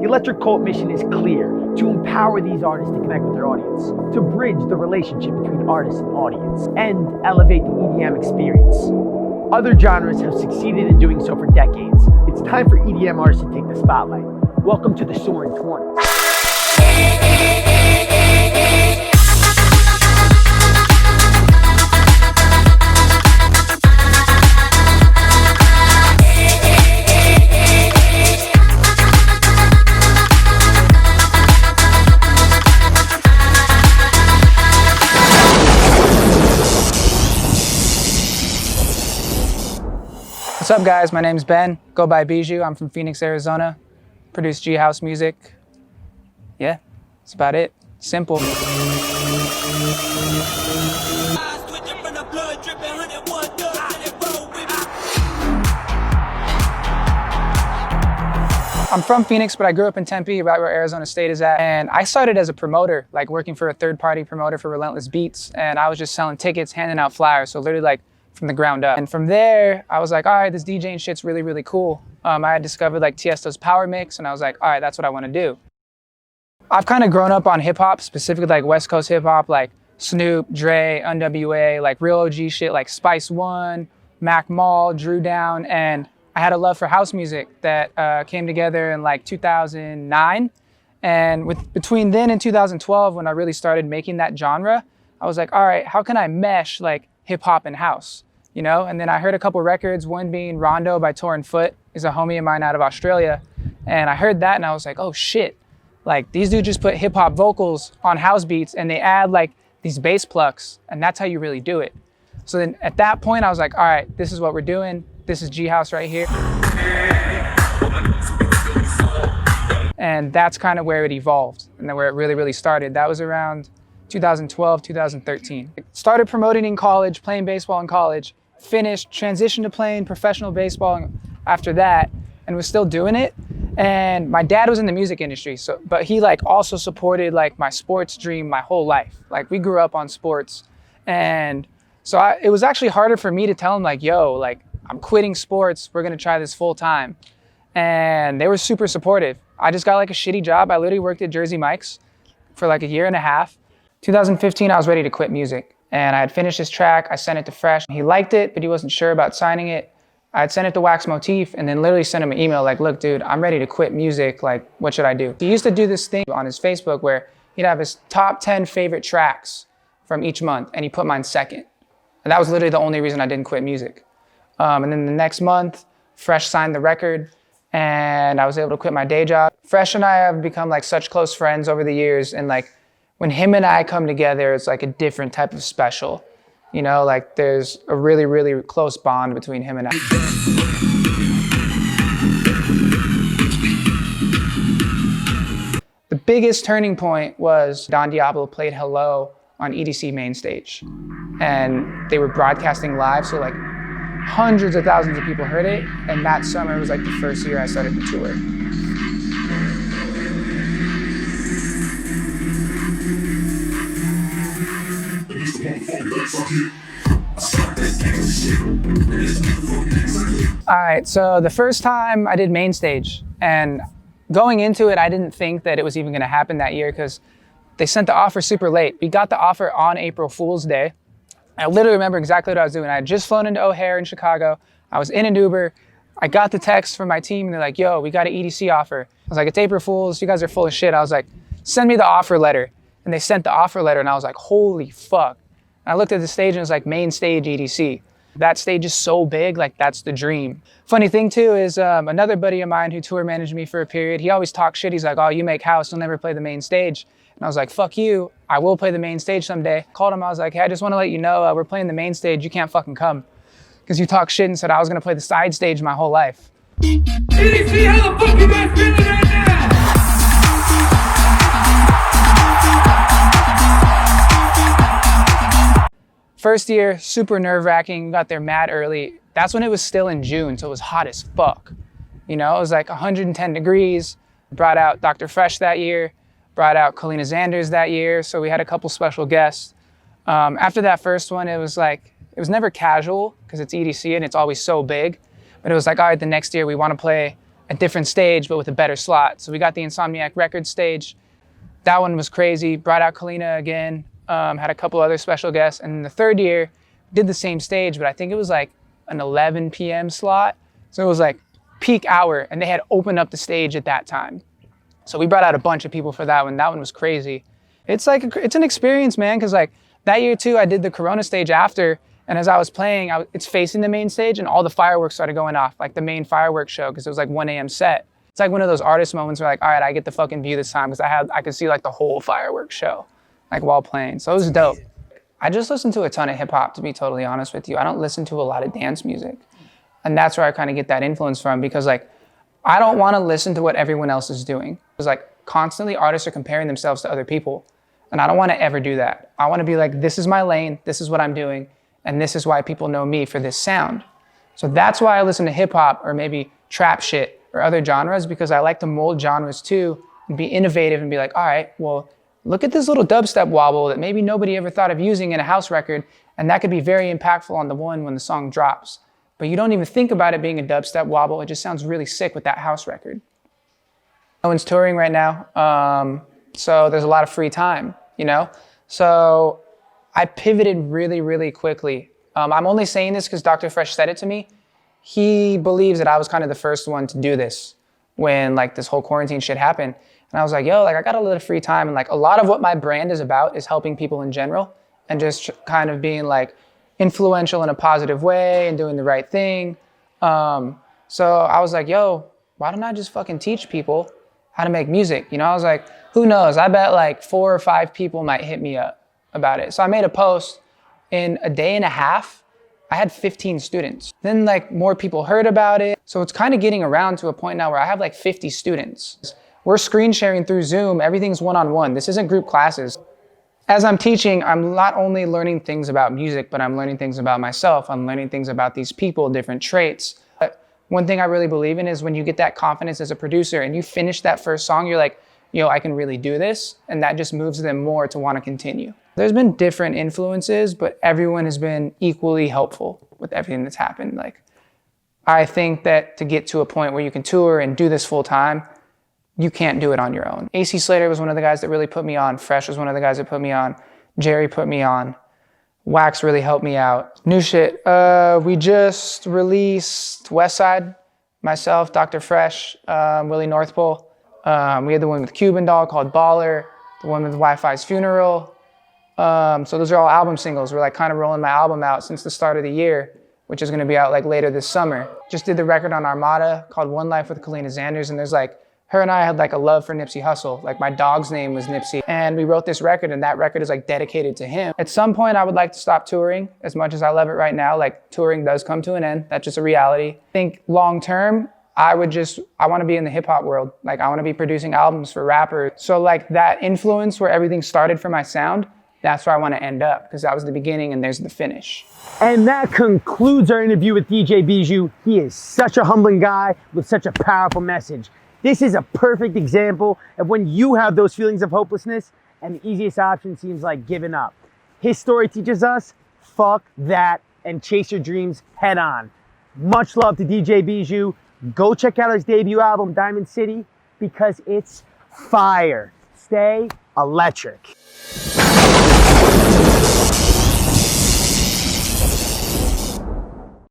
The Electric Cult mission is clear: to empower these artists to connect with their audience, to bridge the relationship between artists and audience, and elevate the EDM experience. Other genres have succeeded in doing so for decades. It's time for EDM artists to take the spotlight. Welcome to the Soaring 20s. What's up guys, my name's Ben, go by Bijou, I'm from Phoenix, Arizona, produce G-House music. Yeah, that's about it, simple. I'm from Phoenix, but I grew up in Tempe, right where Arizona State is at. And I started as a promoter, like working for a third-party promoter for Relentless Beats. And I was just selling tickets, handing out flyers. So literally like from the ground up. And from there, I was like, all right, this DJing shit's really, really cool. I had discovered like Tiesto's Power Mix, and I was like, all right, that's what I want to do. I've kind of grown up on hip hop, specifically like West Coast hip hop, like Snoop, Dre, NWA, like real OG shit like Spice One, Mac Mall, Drew Down, and I had a love for house music that came together in like 2009. And between then and 2012, when I really started making that genre, I was like, all right, how can I mesh like hip hop and house, you know? And then I heard a couple records, one being Rondo by Torn Foot, is a homie of mine out of Australia. And I heard that and I was like, oh shit, like these dudes just put hip hop vocals on house beats and they add like these bass plucks, and that's how you really do it. So then at that point I was like, all right, this is what we're doing. This is G-House right here. And that's kind of where it evolved and then where it really, really started. That was around 2012, 2013. Started promoting in college, playing baseball in college, finished, transitioned to playing professional baseball after that, and was still doing it. And my dad was in the music industry, but he like also supported like my sports dream my whole life. Like we grew up on sports. And so it was actually harder for me to tell him like, yo, like I'm quitting sports, we're gonna try this full time. And they were super supportive. I just got like a shitty job. I literally worked at Jersey Mike's for like a year and a half. 2015, I was ready to quit music, and I had finished this track. I sent it to Fresh. He liked it, but he wasn't sure about signing it. I had sent it to Wax Motif and then literally sent him an email like, look, dude, I'm ready to quit music. Like, what should I do? He used to do this thing on his Facebook where he'd have his top 10 favorite tracks from each month, and he put mine second. And that was literally the only reason I didn't quit music. And then the next month, Fresh signed the record, and I was able to quit my day job. Fresh and I have become like such close friends over the years, and like, when him and I come together, it's like a different type of special. You know, like there's a really, really close bond between him and I. The biggest turning point was Don Diablo played Hello on EDC main stage. And they were broadcasting live, so like hundreds of thousands of people heard it. And that summer was like the first year I started the tour. All right, so the first time I did main stage, and going into it, I didn't think that it was even gonna happen that year because they sent the offer super late. We got the offer on April Fool's Day. I literally remember exactly what I was doing. I had just flown into O'Hare in Chicago. I was in an Uber. I got the text from my team and they're like, yo, we got an EDC offer. I was like, it's April Fool's, you guys are full of shit. I was like, send me the offer letter. And they sent the offer letter and I was like, holy fuck. And I looked at the stage and it was like main stage EDC. That stage is so big, like that's the dream. Funny thing too is another buddy of mine who tour managed me for a period, he always talks shit. He's like, oh, you make house, you'll never play the main stage. And I was like, fuck you, I will play the main stage someday. Called him, I was like, hey, I just wanna let you know we're playing the main stage, you can't fucking come. Because you talk shit and said I was gonna play the side stage my whole life. EDC, how the fuck you guys feeling right now? First year, super nerve-wracking, got there mad early. That's when it was still in June, so it was hot as fuck. You know, it was like 110 degrees. Brought out Dr. Fresh that year, brought out Kalina Zanders that year, so we had a couple special guests. After that first one, it was never casual, because it's EDC and it's always so big. But it was like, all right, the next year we want to play a different stage, but with a better slot. So we got the Insomniac Records stage. That one was crazy. Brought out Kalina again, had a couple other special guests. And in the third year, did the same stage, but I think it was like an 11 p.m. slot. So it was like peak hour, and they had opened up the stage at that time. So we brought out a bunch of people for that one. That one was crazy. It's like, it's an experience, man, because like that year too, I did the Corona stage after, and as I was playing, it's facing the main stage, and all the fireworks started going off, like the main fireworks show, because it was like 1 a.m. set. It's like one of those artist moments where like, all right, I get the fucking view this time, because I could see like the whole fireworks show, like while playing. So it was dope. I just listen to a ton of hip hop, to be totally honest with you. I don't listen to a lot of dance music. And that's where I kind of get that influence from, because like, I don't want to listen to what everyone else is doing. It's like constantly artists are comparing themselves to other people. And I don't want to ever do that. I want to be like, this is my lane, this is what I'm doing, and this is why people know me for this sound. So that's why I listen to hip hop or maybe trap shit or other genres, because I like to mold genres too and be innovative and be like, all right, well, look at this little dubstep wobble that maybe nobody ever thought of using in a house record, and that could be very impactful on the one when the song drops. But you don't even think about it being a dubstep wobble, it just sounds really sick with that house record. No one's touring right now, so there's a lot of free time, you know? So I pivoted really, really quickly. I'm only saying this because Dr. Fresh said it to me. He believes that I was kind of the first one to do this when like this whole quarantine shit happened. And I was like, yo, like I got a little free time, and like a lot of what my brand is about is helping people in general and just kind of being like influential in a positive way and doing the right thing. So I was like, yo, why don't I just fucking teach people how to make music? You know, I was like, who knows? I bet like 4 or 5 people might hit me up about it. So I made a post. In a day and a half, I had 15 students. Then like more people heard about it. So it's kind of getting around to a point now where I have like 50 students. We're screen sharing through Zoom. Everything's one-on-one. This isn't group classes. As I'm teaching, I'm not only learning things about music, but I'm learning things about myself. I'm learning things about these people, different traits. But one thing I really believe in is when you get that confidence as a producer and you finish that first song, you're like, yo, I can really do this. And that just moves them more to want to continue. There's been different influences, but everyone has been equally helpful with everything that's happened. Like, I think that to get to a point where you can tour and do this full time, you can't do it on your own. AC Slater was one of the guys that really put me on. Fresh was one of the guys that put me on. Jerry put me on. Wax really helped me out. New shit, we just released Westside, myself, Dr. Fresh, Willie North Pole. We had the one with Cuban Doll called Baller, the one with Wi-Fi's Funeral. So those are all album singles. We're like kind of rolling my album out since the start of the year, which is going to be out like later this summer. Just did the record on Armada called One Life with Kalina Xanders, and there's like, her and I had like a love for Nipsey Hussle. Like my dog's name was Nipsey, and we wrote this record, and that record is like dedicated to him. At some point I would like to stop touring. As much as I love it right now, like touring does come to an end. That's just a reality. I think long term, I want to be in the hip hop world. Like I want to be producing albums for rappers. So like that influence where everything started for my sound, that's where I want to end up, because that was the beginning and there's the finish. And that concludes our interview with DJ Bijou. He is such a humbling guy with such a powerful message. This is a perfect example of when you have those feelings of hopelessness and the easiest option seems like giving up. His story teaches us, fuck that and chase your dreams head on. Much love to DJ Bijou. Go check out his debut album, Diamond City, because it's fire. Stay electric.